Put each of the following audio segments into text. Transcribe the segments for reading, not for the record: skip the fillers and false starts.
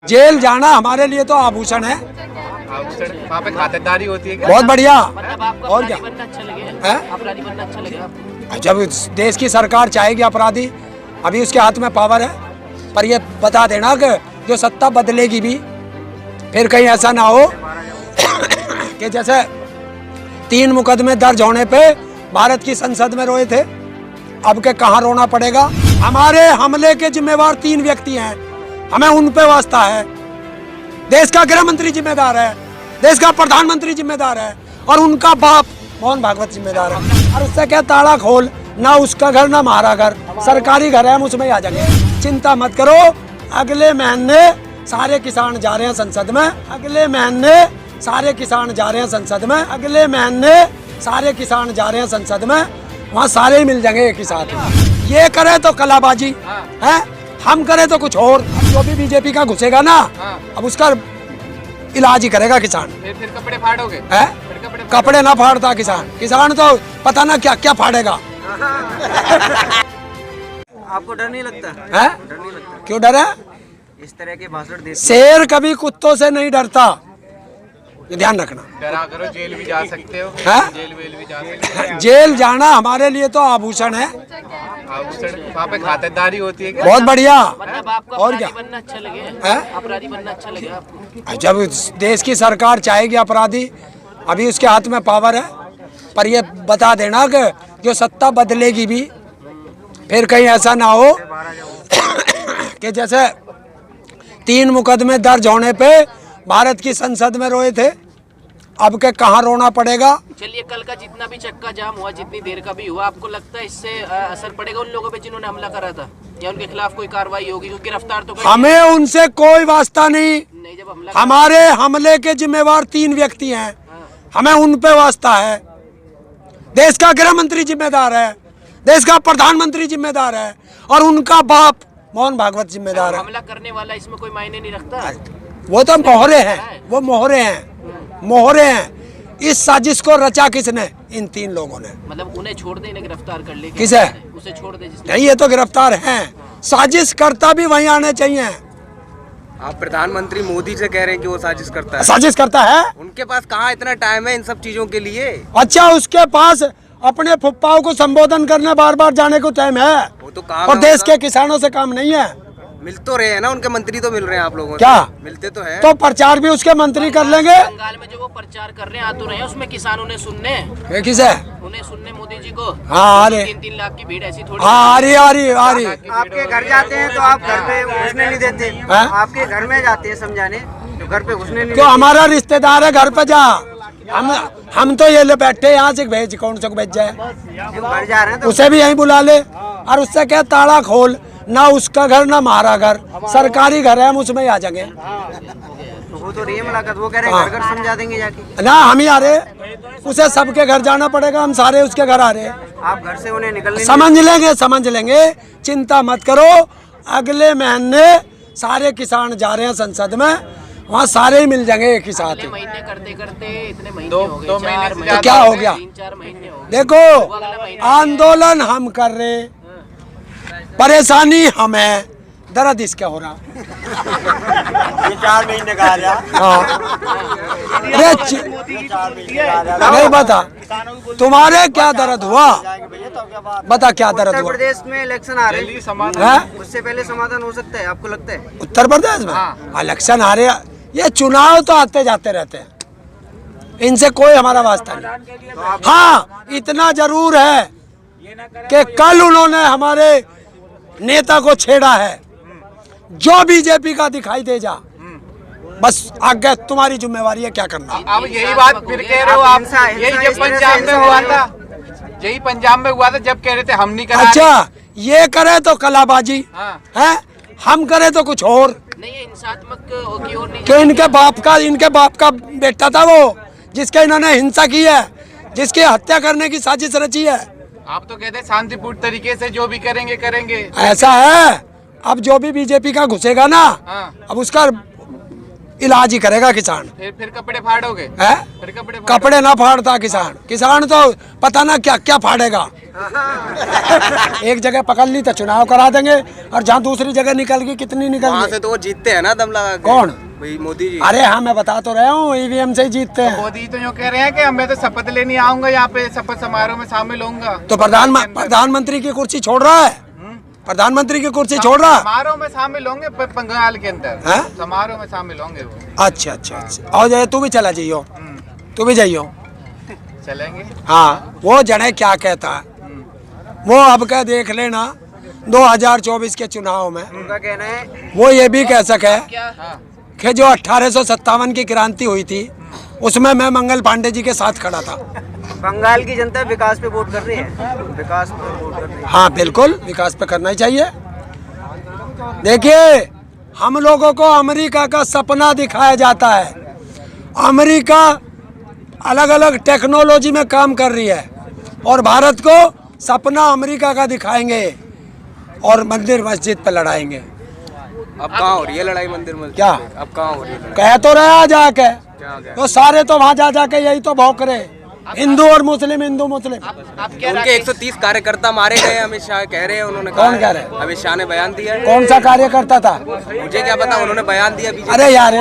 Jail जाना हमारे लिए तो आभूषण है। वहाँ पे खातिरदारी होती है क्या? बहुत बढ़िया। मतलब और क्या अच्छा लगेगा? है? अपराधी बनना अच्छा लगेगा आपको? जब देश की सरकार चाहेगी अपराधी, अभी उसके हाथ में पावर है, पर ये बता देना कि जो सत्ता बदलेगी भी, फिर कहीं ऐसा ना हो कि जैसे 3 मुकदमे दर्ज होने पे भारत की संसद में रोए थे, अब के कहाँ रोना पड़ेगा। हमारे हमले के जिम्मेवार 3 व्यक्ति हैं, हमें उन पे वास्ता है। देश का गृह मंत्री जिम्मेदार है, देश का प्रधानमंत्री जिम्मेदार है, और उनका बाप मोहन भागवत जिम्मेदार है। और उससे क्या ताला खोल, ना उसका घर ना हमारा घर, सरकारी घर है, हम उसमें आ जाएंगे। चिंता मत करो, अगले महीने सारे किसान जा रहे हैं संसद में, अगले महीने सारे किसान जा रहे हैं संसद में, अगले महीने सारे किसान जा रहे हैं संसद में, वहाँ सारे ही मिल जाएंगे एक ही साथ। ये करे तो कलाबाजी है, हम करे तो कुछ और। जो भी बीजेपी का घुसेगा ना, अब उसका इलाज ही करेगा किसान। फिर कपड़े फाड़ोगे? कपड़े ना फाड़ता किसान, किसान तो पता ना क्या क्या फाड़ेगा। आपको डर नहीं लगता? है? डर नहीं लगता? क्यों डर है? इस तरह के भाषण देते शेर कभी कुत्तों से नहीं डरता, ये ध्यान रखना। डरा करो, जेल भी जा सकते हो। है? जेल वेल भी जा सकते हो। जेल जाना हमारे लिए तो आभूषण है। वहाँ पे खातिरदारी होती है क्या? बहुत बढ़िया। मतलब आपको और अपराधी क्या बनना अच्छा लगेगा? है? अपराधी बनना अच्छा लगेगा आपको? जब देश की सरकार चाहेगी अपराधी, अभी उसके हाथ में पावर है, पर ये बता देना कि जो सत्ता बदलेगी भी, फिर कहीं ऐसा ना हो कि जैसे 3 मुकदमे दर्ज होने पे भारत की संसद में रोए थे, अब के कहाँ रोना पड़ेगा। चलिए, कल का जितना भी चक्का जाम हुआ, जितनी देर का भी हुआ, आपको लगता है इससे असर पड़ेगा उन लोगों पे जिन्होंने हमला करा था, या उनके खिलाफ कोई कार्रवाई होगी? क्योंकि गिरफ्तार तो हमें उनसे कोई वास्ता नहीं। जब हमला हमारे हमले के जिम्मेवार 3 व्यक्ति हैं, हमें उन पे वास्ता है। देश का गृह मंत्री जिम्मेदार है, देश का प्रधानमंत्री जिम्मेदार है, और उनका बाप मोहन भागवत जिम्मेदार है। हमला करने वाला इसमें कोई मायने नहीं रखता? वो तो मोहरे हैं, वो मोहरे हैं, मोहरे हैं। इस साजिश को रचा किसने? इन 3 लोगों ने। मतलब उन्हें छोड़ दे, इन्हें गिरफ्तार कर ले। किसे? उसे छोड़ दे जिसने। नहीं, ये तो गिरफ्तार हैं, साजिश करता भी वहीं आने चाहिए। आप प्रधानमंत्री मोदी से कह रहे हैं कि वो साजिश करता है? साजिश करता है। उनके पास कहाँ इतना टाइम है इन सब चीजों के लिए? अच्छा, उसके पास अपने फुप्पाओं को संबोधन करने बार बार जाने को टाइम है, वो तो काम और है देश उनका। के किसानों से काम नहीं है। मिल तो रहे हैं ना, उनके मंत्री तो मिल रहे हैं आप लोगों से। क्या? मिलते तो हैं। तो प्रचार भी उसके मंत्री कर लेंगे। बंगाल में जो वो प्रचार कर रहे हैं, आ तो रहे हैं, उसमें किसान उन्हें सुनने, ये किसे? उन्हें सुनने मोदी जी को। हाँ, अरे 3-3 लाख की भीड़ ऐसी थोड़ी। हाँ, आ रही आ रही आ रही। आपके घर जाते हैं तो आप घर पे घुसने नहीं देते? हैं? आपके घर में जाते हैं समझाने, तो घर पे घुसने नहीं क्यों? हमारा रिश्तेदार है, घर पे जा। हम तो ये ले बैठे यहाँ से भेज, कौन से को भेज जाए? देते? घर जा रहे हैं तो उसे भी यहीं बुला ले, और उससे क्या ताला खोल, ना उसका घर ना हमारा घर, सरकारी घर है, हम उसमें ही आ जाएंगे। वो तो रही है मुलाकात, वो कह रहे हैं घर घर समझा देंगे जाके। ना, हम ही आ रहे, उसे सबके घर जाना पड़ेगा, हम सारे उसके घर आ रहे। आप घर से उन्हें निकलने समझ लेंगे, चिंता मत करो। अगले महीने सारे किसान जा रहे हैं संसद में, वहाँ सारे ही मिल जाएंगे एक ही साथ। अगले महीने करते करते इतने महीने दो हो गए, महीने 4 से महीने, तो क्या हो गया? 3-4 महीने हो गए। देखो, आंदोलन हम कर रहे, परेशानी हमें, दर्द इसका हो रहा। ये 4 महीने का आ रहा। हाँ, नहीं बता, तुम्हारे क्या दर्द हुआ? बता क्या दर्द उत्तर हुआ? प्रदेश में इलेक्शन आ रहे हैं, हैं? उससे पहले समाधान हो सकता है, आपको लगता है? उत्तर प्रदेश में इलेक्शन आ रहे, ये चुनाव तो आते जाते रहते हैं, इनसे कोई हमारा वास्ता नहीं। हाँ, इतना जरूर है कि कल उन्होंने हमारे नेता को छेड़ा है। जो बीजेपी का दिखाई दे जा, बस आगे तुम्हारी जिम्मेवारी है क्या करना। अब यही बात फिर कह रहे हो आप? यही जब पंजाब में हुआ था, यही पंजाब में हुआ था, जब कह रहे थे हम नहीं करा। अच्छा, ये करे तो कलाबाजी है, हम करे तो कुछ और। नहीं, ये हिंसात्मक की ओर नहीं। कि इनके बाप का बेटा था वो, जिसके इन्होंने हिंसा की है, जिसकी हत्या करने की साजिश रची है। आप तो कहते हैं शांतिपूर्ण तरीके से जो भी करेंगे करेंगे। ऐसा है, अब जो भी बीजेपी का घुसेगा ना, अब उसका इलाज ही करेगा किसान। फिर कपड़े फाड़ोगे? है फिर कपड़े कपड़े ना फाड़ता किसान, किसान तो पता ना क्या क्या फाड़ेगा। एक जगह पकड़ ली तो चुनाव करा देंगे, और जहाँ दूसरी जगह निकल गई, कितनी निकल वहाँ गई? से तो वो जीतते हैं ना दम लगा के। कौन? भाई मोदी जी। अरे हाँ, मैं बता तो रहा हूँ, ईवीएम से ही जीतते हैं। मोदी तो यूँ कह रहे हैं कि मैं तो शपथ लेने आऊंगा, यहाँ पे शपथ समारोह में शामिल होऊंगा। तो प्रधानमंत्री की कुर्सी छोड़ रहा है, प्रधानमंत्री की कुर्सी छोड़ रहा है। समारोह में शामिल होंगे बंगाल के अंदर, हैं? समारोह में शामिल होंगे वो। अच्छा अच्छा अच्छा, और जाए तू भी चला जाइयो, तू भी जाइयो। चलेंगे। हाँ, वो जने क्या कहता है, वो अब क्या देख लेना 2024 के चुनाव में उनका कहना है वो ये भी कह सके क्या कि जो 1857 की क्रांति हुई थी उसमें मैं मंगल पांडे जी के साथ खड़ा था। बंगाल की जनता विकास पे वोट कर रही है, विकास पे वोट कर रही है। हाँ बिल्कुल, विकास पे करना ही चाहिए। देखिए, हम लोगों को अमेरिका का सपना दिखाया जाता है। अमेरिका अलग अलग टेक्नोलॉजी में काम कर रही है, और भारत को सपना अमेरिका का दिखाएंगे और मंदिर मस्जिद पे लड़ाएंगे। अब कहाँ हो रही है लड़ाई मंदिर मस्जिद क्या? पे? अब कहाँ हो रही है लड़ाई? कह तो रहा जाके, क्या क्या? तो सारे तो वहाँ जा जाके यही तो भौंक रहे, हिंदू और मुस्लिम, हिंदू मुस्लिम। आप क्या उनके 130 कार्यकर्ता मारे गए, अमित शाह कह रहे हैं। उन्होंने कौन कहा कह रहे? अमित शाह ने बयान दिया है। कौन सा कार्यकर्ता था? मुझे क्या पता, उन्होंने बयान दिया बीजेपी। अरे यार,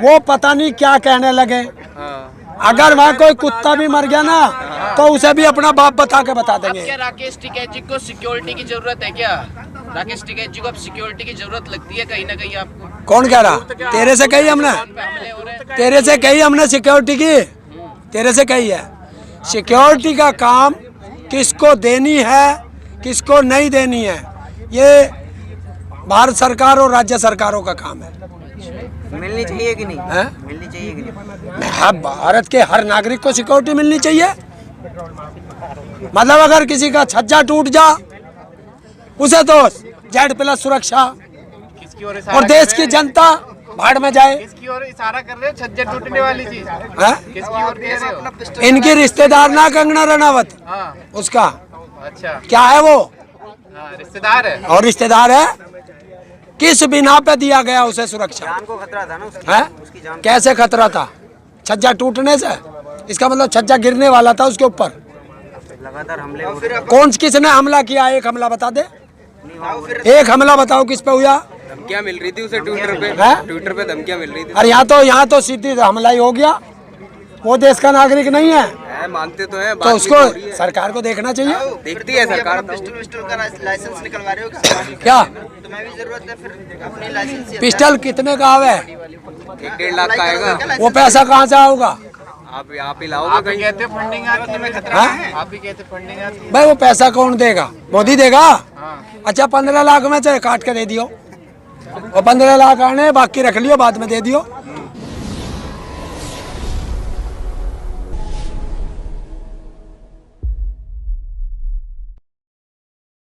वो पता नहीं क्या कहने लगे। हाँ। अगर वहाँ कोई कुत्ता भी मर गया ना तो उसे भी अपना बाप बता के बता अब देंगे। क्या राकेश टिकैत जी को सिक्योरिटी की जरूरत है क्या? राकेश टिकैत जी को अब सिक्योरिटी की जरूरत लगती है कहीं ना कहीं आपको? कौन कह रहा? तेरे से कही हमने, कौन पे हमले हो रहे हैं? तेरे से कही हमने सिक्योरिटी की, तेरे से कही है। सिक्योरिटी का काम किसको देनी है, किसको नहीं देनी है, ये भारत सरकार और राज्य सरकारों का काम है। मिलनी चाहिए कि नहीं? हैं? मिलनी चाहिए कि नहीं? हाँ, भारत के हर नागरिक को सिक्योरिटी मिलनी चाहिए। मतलब अगर किसी का छज्जा टूट जा, उसे तो Z+ सुरक्षा, किसकी ओर इशारा और कर देश रहे की हैं? जनता भाड़ में जाए। किसकी ओर इशारा कर रहे हो? छज्जा टूटने वाली चीज हैं? किसकी ओर कह रहे हो? इनकी रिश्तेदार ना कंगना रनावत, हाँ, उसका अच्छा, क्या है वो, हाँ, रिश्तेदार है। और रिश्तेदार है। किस बिना पे दिया गया उसे सुरक्षा? जान को खतरा था ना उसकी, है? उसकी जान। कैसे खतरा था? छज्जा टूटने से? इसका मतलब छज्जा गिरने वाला था उसके ऊपर। लगातार हमले हो रहे हैं। कौन किसने हमला किया? एक हमला बता दे, एक हमला बताओ किस पे हुआ? धमकियाँ मिल रही थी उसे ट्विटर पे, हैं? ट्विटर पे धमकियाँ मिल रही थी। अरे यहाँ तो सीधी हमला ही हो गया। वो देश का नागरिक नहीं है मानते तो हैं, तो बात भी उसको हो रही है। सरकार को देखना चाहिए। देखती है सरकार तो। पिस्टल का लाइसेंस निकलवा रहे हो क्या तुम्हें भी जरूरत है फिर अपनी लाइसेंस? पिस्टल कितने का आवे? 1-1.5 लाख का आएगा। वो पैसा कहाँ से आऊगा? आप ही लाओगे आप ही कहीं। कहते हो फंडिंग आती है, हाँ? आप ही कहते हो फंडिंग आती है। भाई वो पैसा कौन देगा? मोदी देगा? हाँ। अच्छा, 15 लाख में से काट के दे दियो, वो 15 लाख आने, बाकी रख लियो, बाद में दे दियो।